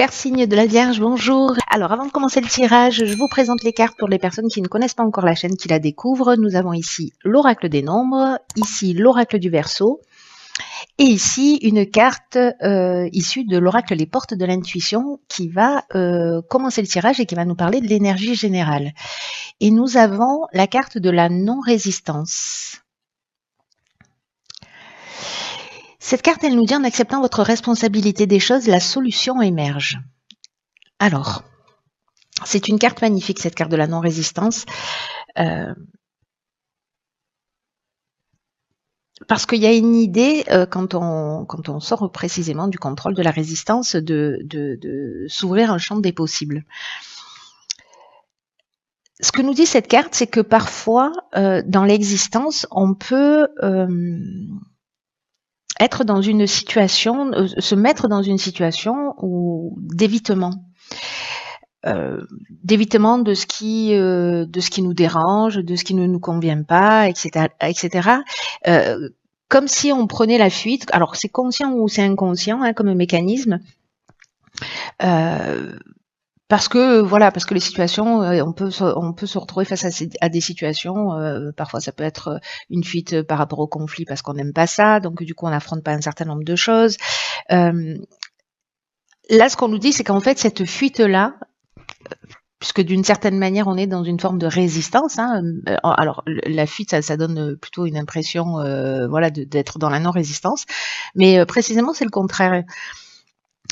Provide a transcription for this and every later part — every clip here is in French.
Cher signe de la Vierge, bonjour. Alors avant de commencer le tirage, je vous présente les cartes pour les personnes qui ne connaissent pas encore la chaîne, qui la découvrent. Nous avons ici l'oracle des nombres, ici l'oracle du Verseau, et ici une carte issue de l'oracle Les Portes de l'Intuition qui va commencer le tirage et qui va nous parler de l'énergie générale. Et nous avons la carte de la non-résistance. Cette carte, elle nous dit: en acceptant votre responsabilité des choses, la solution émerge. Alors, c'est une carte magnifique, cette carte de la non-résistance, parce qu'il y a une idée, quand on sort précisément du contrôle de la résistance, de s'ouvrir un champ des possibles. Ce que nous dit cette carte, c'est que parfois, dans l'existence, on peut être dans une situation, se mettre dans une situation d'évitement. D'évitement de ce qui nous dérange, de ce qui ne nous convient pas, etc., etc. Comme si on prenait la fuite. Alors c'est conscient ou c'est inconscient, hein, comme mécanisme. Parce que les situations, on peut se retrouver face à des situations. Parfois, ça peut être une fuite par rapport au conflit parce qu'on n'aime pas ça, donc du coup, on n'affronte pas un certain nombre de choses. Là, ce qu'on nous dit, c'est qu'en fait, cette fuite-là, puisque d'une certaine manière, on est dans une forme de résistance. Hein. Alors, la fuite, ça donne plutôt une impression, d'être dans la non-résistance, mais précisément, c'est le contraire.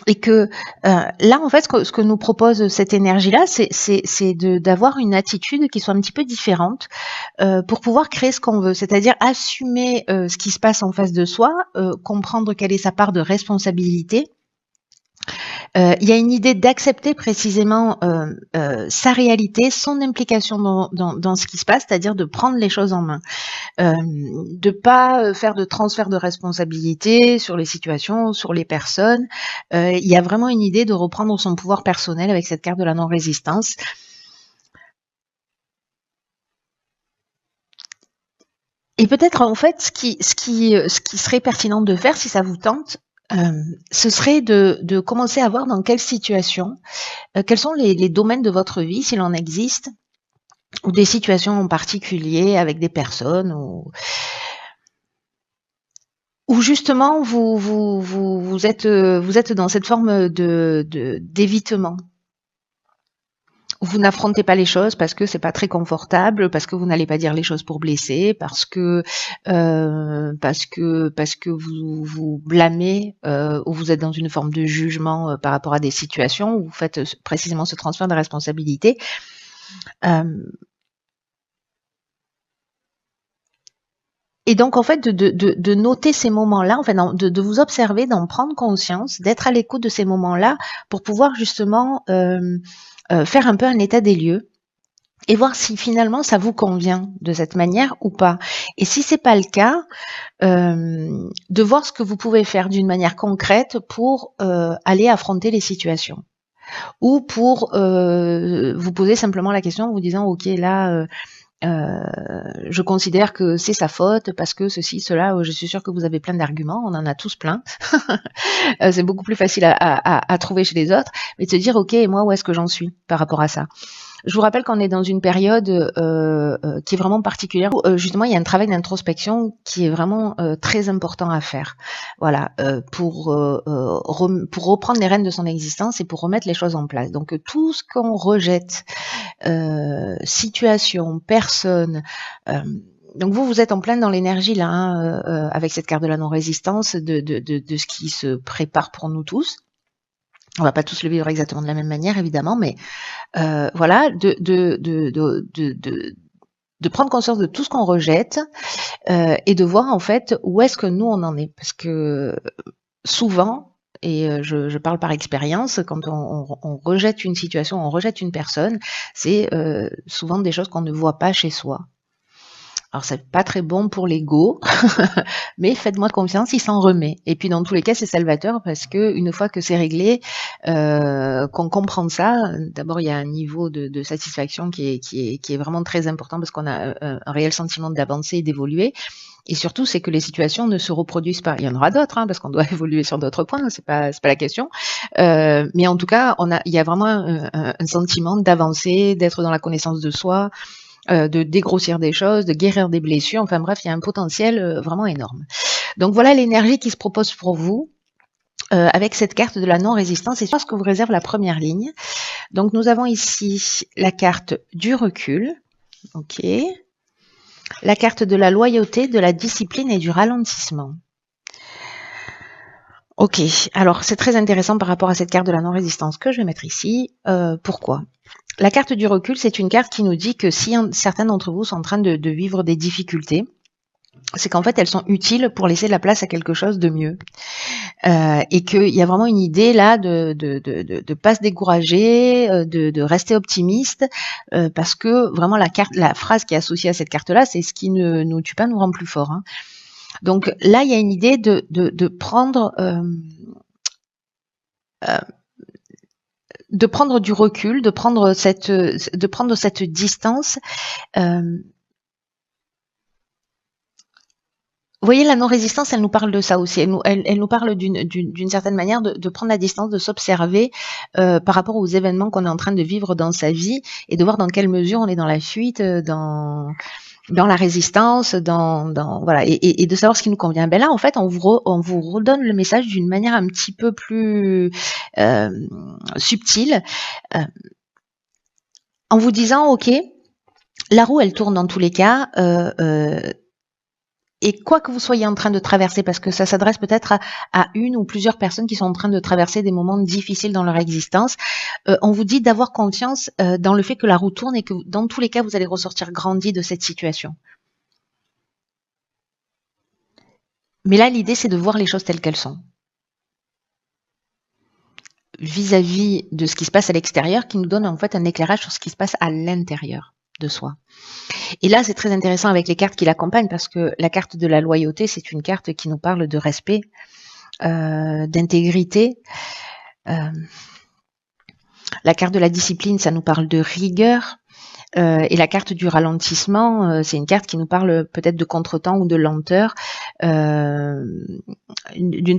Et que là, en fait, ce que nous propose cette énergie-là, c'est d'avoir une attitude qui soit un petit peu différente pour pouvoir créer ce qu'on veut, c'est-à-dire assumer ce qui se passe en face de soi, comprendre quelle est sa part de responsabilité. Il y a une idée d'accepter précisément sa réalité, son implication dans ce qui se passe, c'est-à-dire de prendre les choses en main, de pas faire de transfert de responsabilité sur les situations, sur les personnes. Il y a vraiment une idée de reprendre son pouvoir personnel avec cette carte de la non-résistance. Et peut-être en fait ce qui serait pertinent de faire, si ça vous tente, ce serait de commencer à voir dans quelle situation, quels sont les domaines de votre vie, s'il en existe, ou des situations en particulier avec des personnes, où justement vous êtes dans cette forme d'évitement. Vous n'affrontez pas les choses parce que c'est pas très confortable, parce que vous n'allez pas dire les choses pour blesser, parce que vous vous blâmez ou vous êtes dans une forme de jugement par rapport à des situations où vous faites précisément ce transfert de responsabilité. Et donc, en fait, de noter ces moments-là, enfin, de vous observer, d'en prendre conscience, d'être à l'écoute de ces moments-là pour pouvoir justement faire un peu un état des lieux et voir si finalement ça vous convient de cette manière ou pas. Et si c'est pas le cas, de voir ce que vous pouvez faire d'une manière concrète pour aller affronter les situations. Ou pour vous poser simplement la question en vous disant, ok, là... je considère que c'est sa faute parce que ceci, cela, je suis sûre que vous avez plein d'arguments, on en a tous plein. C'est beaucoup plus facile à trouver chez les autres, mais de se dire, ok, moi, où est-ce que j'en suis par rapport à ça? Je vous rappelle qu'on est dans une période qui est vraiment particulière où justement il y a un travail d'introspection qui est vraiment très important à faire. Voilà, pour reprendre les rênes de son existence et pour remettre les choses en place. Donc tout ce qu'on rejette, situation, personne, donc vous êtes en plein dans l'énergie là, hein, avec cette carte de la non-résistance, de ce qui se prépare pour nous tous. On va pas tous le vivre exactement de la même manière, évidemment, mais voilà, de prendre conscience de tout ce qu'on rejette et de voir en fait où est-ce que nous on en est. Parce que souvent, et je parle par expérience, quand on rejette une situation, on rejette une personne, c'est souvent des choses qu'on ne voit pas chez soi. Alors c'est pas très bon pour l'ego, mais faites-moi confiance, il s'en remet. Et puis dans tous les cas, c'est salvateur parce que une fois que c'est réglé, qu'on comprend ça, d'abord il y a un niveau de satisfaction qui est vraiment très important parce qu'on a un réel sentiment d'avancer et d'évoluer. Et surtout, c'est que les situations ne se reproduisent pas. Il y en aura d'autres, hein, parce qu'on doit évoluer sur d'autres points, c'est pas la question. Mais en tout cas, il y a vraiment un sentiment d'avancer, d'être dans la connaissance de soi, de dégrossir des choses, de guérir des blessures. Enfin bref, il y a un potentiel vraiment énorme. Donc voilà l'énergie qui se propose pour vous. Avec cette carte de la non-résistance, et c'est ce que vous réserve la première ligne. Donc nous avons ici la carte du recul, ok, la carte de la loyauté, de la discipline et du ralentissement. Ok, alors c'est très intéressant par rapport à cette carte de la non-résistance que je vais mettre ici. Pourquoi ? La carte du recul, c'est une carte qui nous dit que si certains d'entre vous sont en train de vivre des difficultés, c'est qu'en fait elles sont utiles pour laisser la place à quelque chose de mieux. Et qu'il y a vraiment une idée là de pas se décourager, de rester optimiste, parce que vraiment la phrase qui est associée à cette carte-là, c'est ce qui ne nous tue pas nous rend plus forts. Hein. Donc là, il y a une idée de prendre du recul, de prendre cette distance. Vous voyez, la non-résistance, elle nous parle de ça aussi. Elle nous parle d'une certaine manière de prendre la distance, de s'observer par rapport aux événements qu'on est en train de vivre dans sa vie et de voir dans quelle mesure on est dans la fuite, dans la résistance, voilà, et de savoir ce qui nous convient. Ben là, en fait, on vous redonne le message d'une manière un petit peu plus subtile, en vous disant, ok, la roue, elle tourne dans tous les cas. Et quoi que vous soyez en train de traverser, parce que ça s'adresse peut-être à une ou plusieurs personnes qui sont en train de traverser des moments difficiles dans leur existence, on vous dit d'avoir confiance dans le fait que la roue tourne et que dans tous les cas, vous allez ressortir grandi de cette situation. Mais là, l'idée, c'est de voir les choses telles qu'elles sont. Vis-à-vis de ce qui se passe à l'extérieur, qui nous donne en fait un éclairage sur ce qui se passe à l'intérieur de soi. Et là, c'est très intéressant avec les cartes qui l'accompagnent parce que la carte de la loyauté, c'est une carte qui nous parle de respect, d'intégrité. La carte de la discipline, ça nous parle de rigueur. Et la carte du ralentissement, c'est une carte qui nous parle peut-être de contretemps ou de lenteur, d'une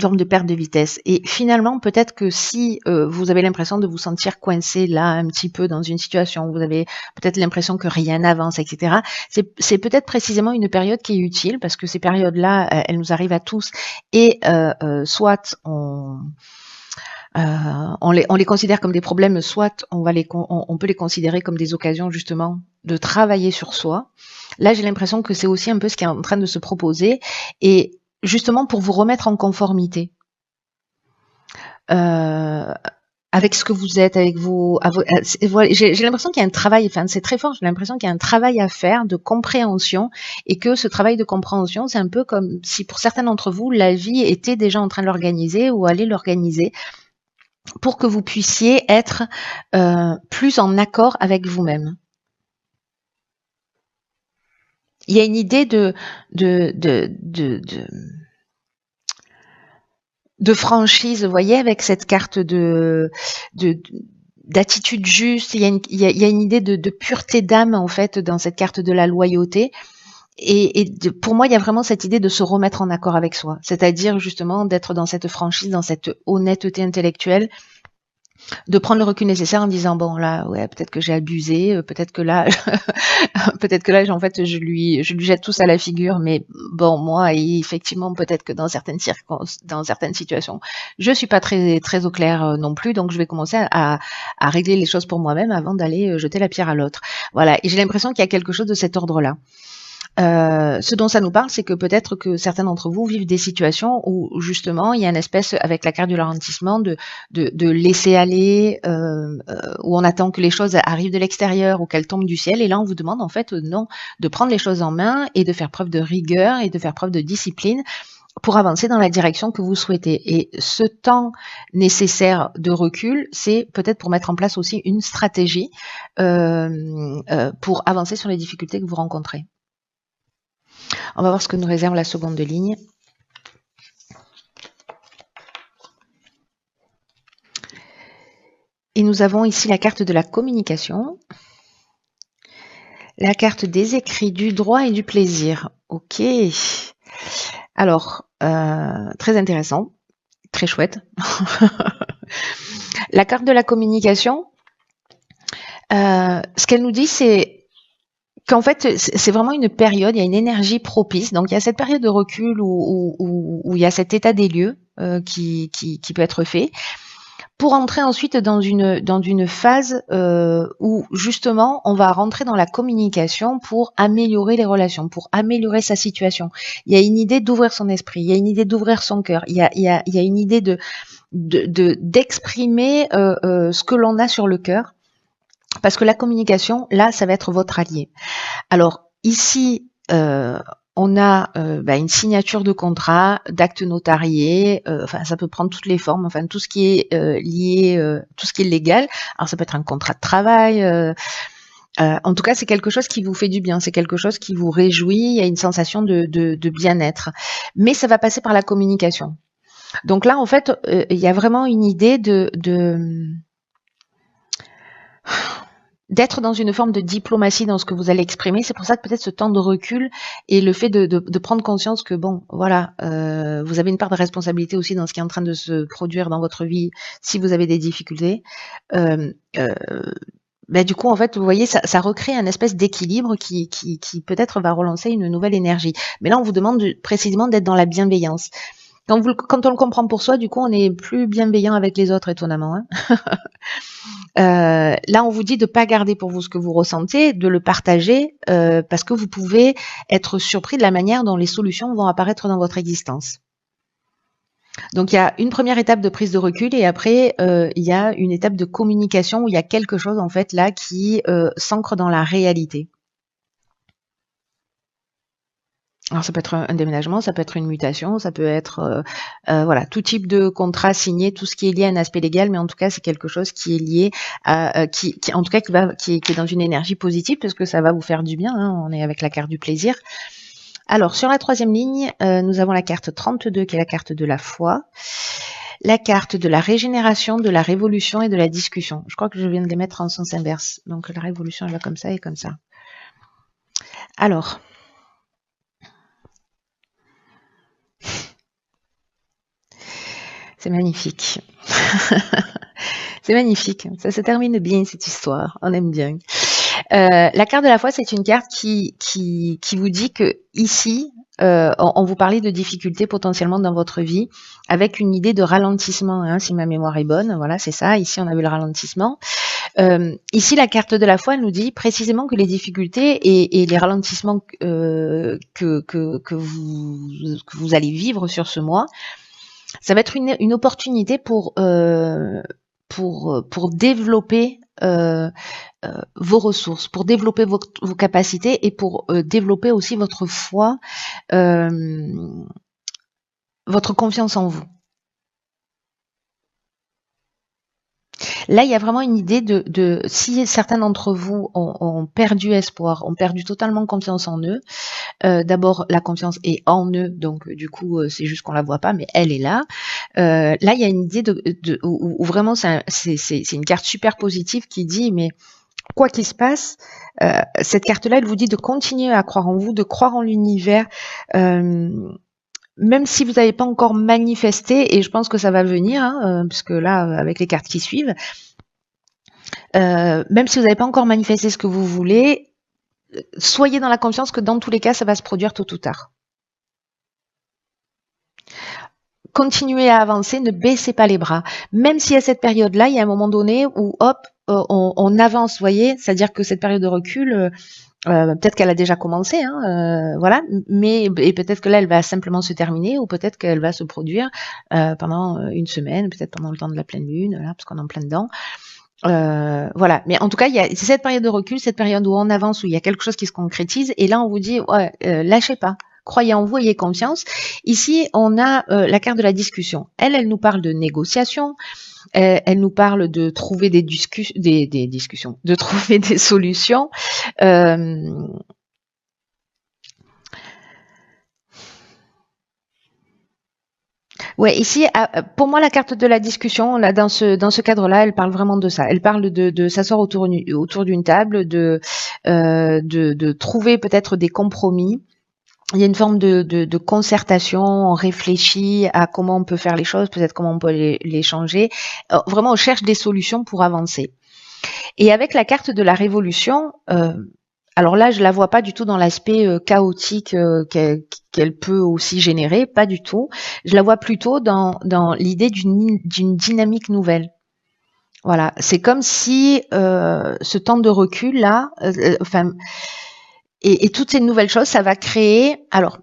forme de perte de vitesse. Et finalement, peut-être que si vous avez l'impression de vous sentir coincé là un petit peu dans une situation, où vous avez peut-être l'impression que rien n'avance, etc., c'est peut-être précisément une période qui est utile, parce que ces périodes-là, elles nous arrivent à tous, et soit on les considère comme des problèmes, soit on peut les considérer comme des occasions justement de travailler sur soi. Là, j'ai l'impression que c'est aussi un peu ce qui est en train de se proposer, et justement pour vous remettre en conformité avec ce que vous êtes, avec j'ai l'impression qu'il y a un travail, enfin c'est très fort, j'ai l'impression qu'il y a un travail à faire de compréhension, et que ce travail de compréhension, c'est un peu comme si pour certains d'entre vous, la vie était déjà en train de l'organiser ou allait l'organiser, pour que vous puissiez être plus en accord avec vous-même. Il y a une idée de franchise, vous voyez, avec cette carte d'attitude juste. Il y a une idée de pureté d'âme, en fait, dans cette carte de la loyauté. Pour moi, il y a vraiment cette idée de se remettre en accord avec soi, c'est-à-dire justement d'être dans cette franchise, dans cette honnêteté intellectuelle, de prendre le recul nécessaire en disant bon là ouais peut-être que j'ai abusé, peut-être que là en fait je lui jette tout ça à la figure, mais bon moi effectivement peut-être que dans certaines situations je suis pas très très au clair non plus, donc je vais commencer à régler les choses pour moi-même avant d'aller jeter la pierre à l'autre. Voilà, et j'ai l'impression qu'il y a quelque chose de cet ordre-là. Ce dont ça nous parle, c'est que peut-être que certains d'entre vous vivent des situations où justement il y a une espèce, avec la carte du ralentissement, de laisser aller, où on attend que les choses arrivent de l'extérieur ou qu'elles tombent du ciel, et là on vous demande en fait non, de prendre les choses en main et de faire preuve de rigueur et de faire preuve de discipline pour avancer dans la direction que vous souhaitez. Et ce temps nécessaire de recul, c'est peut-être pour mettre en place aussi une stratégie pour avancer sur les difficultés que vous rencontrez. On va voir ce que nous réserve la seconde ligne. Et nous avons ici la carte de la communication, la carte des écrits, du droit et du plaisir. Ok. Alors, très intéressant, très chouette. La carte de la communication, ce qu'elle nous dit, c'est qu'en fait, c'est vraiment une période, il y a une énergie propice. Donc, il y a cette période de recul où il y a cet état des lieux qui peut être fait, pour entrer ensuite dans une phase où justement on va rentrer dans la communication pour améliorer les relations, pour améliorer sa situation. Il y a une idée d'ouvrir son esprit, il y a une idée d'ouvrir son cœur, il y a une idée d'exprimer ce que l'on a sur le cœur, parce que la communication, là, ça va être votre allié. Alors ici, on a une signature de contrat, d'actes notariés, enfin ça peut prendre toutes les formes, enfin tout ce qui est lié, tout ce qui est légal. Alors ça peut être un contrat de travail. En tout cas, c'est quelque chose qui vous fait du bien, c'est quelque chose qui vous réjouit, il y a une sensation de bien-être. Mais ça va passer par la communication. Donc là, en fait, il y a vraiment une idée d'être dans une forme de diplomatie dans ce que vous allez exprimer. C'est pour ça que peut-être ce temps de recul et le fait de prendre conscience que bon, voilà, vous avez une part de responsabilité aussi dans ce qui est en train de se produire dans votre vie si vous avez des difficultés. Du coup, en fait, vous voyez, ça recrée un espèce d'équilibre qui peut-être va relancer une nouvelle énergie. Mais là, on vous demande précisément d'être dans la bienveillance. Quand on le comprend pour soi, du coup, on est plus bienveillant avec les autres, étonnamment. Hein. Là, on vous dit de pas garder pour vous ce que vous ressentez, de le partager, parce que vous pouvez être surpris de la manière dont les solutions vont apparaître dans votre existence. Donc, il y a une première étape de prise de recul et après, il y a une étape de communication où il y a quelque chose, en fait, là, qui s'ancre dans la réalité. Alors ça peut être un déménagement, ça peut être une mutation, ça peut être voilà, tout type de contrat signé, tout ce qui est lié à un aspect légal, mais en tout cas c'est quelque chose qui est lié à qui en tout cas qui est dans une énergie positive parce que ça va vous faire du bien. Hein, on est avec la carte du plaisir. Alors sur la troisième ligne, nous avons la carte 32 qui est la carte de la foi, la carte de la régénération, de la révolution et de la discussion. Je crois que je viens de les mettre en sens inverse. Donc la révolution elle va comme ça et comme ça. Alors. C'est magnifique. C'est magnifique. Ça se termine bien, cette histoire. On aime bien. La carte de la foi, c'est une carte qui vous dit que ici, on vous parlait de difficultés potentiellement dans votre vie, avec une idée de ralentissement, hein, si ma mémoire est bonne. Voilà, c'est ça. Ici, on avait le ralentissement. Ici, la carte de la foi nous dit précisément que les difficultés et les ralentissements que vous allez vivre sur ce mois, ça va être une opportunité pour développer vos ressources, pour développer vos capacités et pour développer aussi votre foi, votre confiance en vous. Là, il y a vraiment une idée de si certains d'entre vous ont perdu espoir, ont perdu totalement confiance en eux. D'abord, la confiance est en eux, donc du coup, c'est juste qu'on la voit pas, mais elle est là. Là, il y a une idée où vraiment c'est une carte super positive qui dit, mais quoi qu'il se passe, cette carte-là, elle vous dit de continuer à croire en vous, de croire en l'univers. Même si vous n'avez pas encore manifesté, et je pense que ça va venir, hein, parce que là, avec les cartes qui suivent, même si vous n'avez pas encore manifesté ce que vous voulez, soyez dans la confiance que dans tous les cas, ça va se produire tôt ou tard. Continuez à avancer, ne baissez pas les bras. Même si à cette période-là, il y a un moment donné où, hop, on avance, vous voyez, c'est-à-dire que cette période de recul... peut-être qu'elle a déjà commencé, hein, voilà, mais et peut-être que là elle va simplement se terminer, ou peut-être qu'elle va se produire pendant une semaine, peut-être pendant le temps de la pleine lune, là, parce qu'on est en plein dedans. Voilà, mais en tout cas, c'est cette période de recul, cette période où on avance, où il y a quelque chose qui se concrétise, et là on vous dit, ouais, lâchez pas. Croyez en vous, ayez confiance. Ici, on a la carte de la discussion. Elle nous parle de négociation. Elle nous parle de trouver des discussions, de trouver des solutions. Ouais, ici, pour moi, la carte de la discussion, là, dans ce cadre-là, elle parle vraiment de ça. Elle parle de s'asseoir autour d'une table, de trouver peut-être des compromis. il y a une forme de concertation, on réfléchit à comment on peut faire les choses, peut-être comment on peut les changer. Vraiment, on cherche des solutions pour avancer. Et avec la carte de la révolution, alors là, je la vois pas du tout dans l'aspect chaotique qu'elle peut aussi générer, pas du tout. Je la vois plutôt dans l'idée d'une dynamique nouvelle. Voilà, c'est comme si ce temps de recul là, enfin, et toutes ces nouvelles choses, ça va créer, alors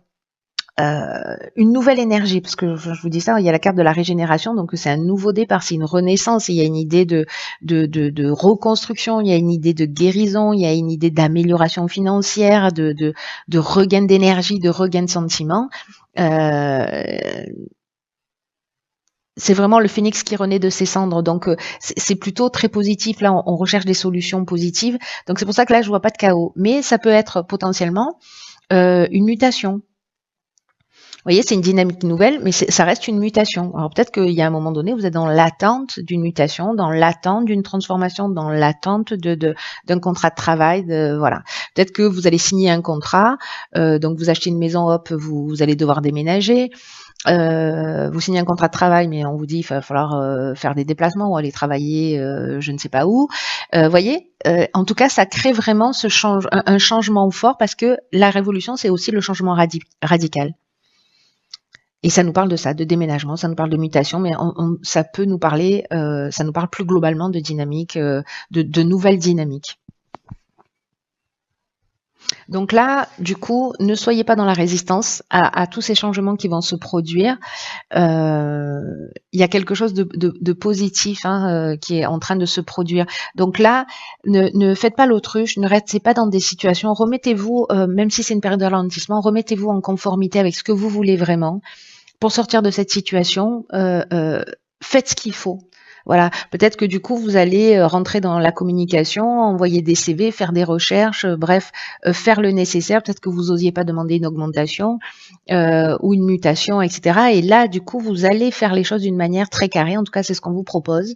une nouvelle énergie, parce que je vous dis ça, il y a la carte de la régénération, donc c'est un nouveau départ, c'est une renaissance, il y a une idée de reconstruction, il y a une idée de guérison, il y a une idée d'amélioration financière, de regain d'énergie, de regain de sentiments. C'est vraiment le phénix qui renaît de ses cendres, donc c'est plutôt très positif. Là, on recherche des solutions positives, donc c'est pour ça que là, je vois pas de chaos, mais ça peut être potentiellement une mutation. Vous voyez, c'est une dynamique nouvelle, mais ça reste une mutation. Alors peut-être qu'il y a un moment donné, vous êtes dans l'attente d'une mutation, dans l'attente d'une transformation, dans l'attente d'un contrat de travail. Voilà. Peut-être que vous allez signer un contrat, donc vous achetez une maison, hop, vous allez devoir déménager. Vous signez un contrat de travail, mais on vous dit qu'il va falloir faire des déplacements ou aller travailler je ne sais pas où. Voyez, en tout cas, ça crée vraiment un changement fort parce que la révolution, c'est aussi le changement radical. Et ça nous parle de ça, de déménagement, ça nous parle de mutation, mais ça peut nous parler, ça nous parle plus globalement de dynamique, de nouvelles dynamiques. Donc là, du coup, ne soyez pas dans la résistance à tous ces changements qui vont se produire. Il y a quelque chose de positif qui est en train de se produire. Donc là, ne faites pas l'autruche, ne restez pas dans des situations. Remettez-vous, même si c'est une période de ralentissement, remettez-vous en conformité avec ce que vous voulez vraiment. Pour sortir de cette situation, faites ce qu'il faut. Voilà, peut-être que du coup, vous allez rentrer dans la communication, envoyer des CV, faire des recherches, bref, faire le nécessaire. Peut-être que vous n'osiez pas demander une augmentation ou une mutation, etc. Et là, du coup, vous allez faire les choses d'une manière très carrée. En tout cas, c'est ce qu'on vous propose.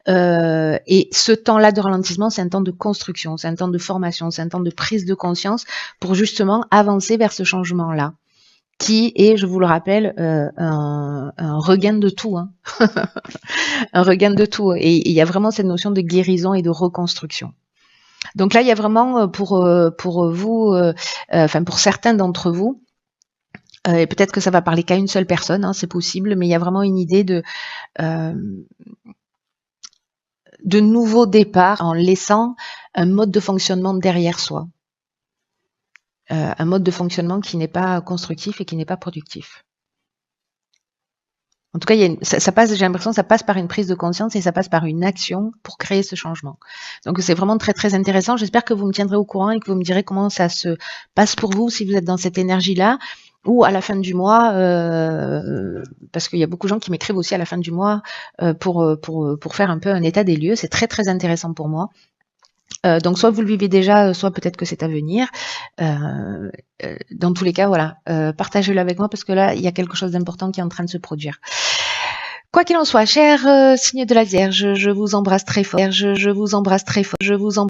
Et ce temps-là de ralentissement, c'est un temps de construction, c'est un temps de formation, c'est un temps de prise de conscience pour justement avancer vers ce changement-là, qui est, je vous le rappelle, un regain de tout, hein. Un regain de tout. Et il y a vraiment cette notion de guérison et de reconstruction. Donc là, il y a vraiment pour vous, enfin pour certains d'entre vous, et peut-être que ça va parler qu'à une seule personne, hein, c'est possible, mais il y a vraiment une idée de nouveau départ en laissant un mode de fonctionnement derrière soi. Un mode de fonctionnement qui n'est pas constructif et qui n'est pas productif. En tout cas, ça passe, j'ai l'impression que ça passe par une prise de conscience et ça passe par une action pour créer ce changement. Donc c'est vraiment très très intéressant. J'espère que vous me tiendrez au courant et que vous me direz comment ça se passe pour vous, si vous êtes dans cette énergie-là, ou à la fin du mois, parce qu'il y a beaucoup de gens qui m'écrivent aussi à la fin du mois pour faire un peu un état des lieux. C'est très très intéressant pour moi. Donc soit vous le vivez déjà, soit peut-être que c'est à venir. Dans tous les cas, voilà, partagez-le avec moi parce que là, il y a quelque chose d'important qui est en train de se produire. Quoi qu'il en soit, cher signe de la Vierge, je vous embrasse très fort. Je vous embrasse très fort. Je vous embrasse.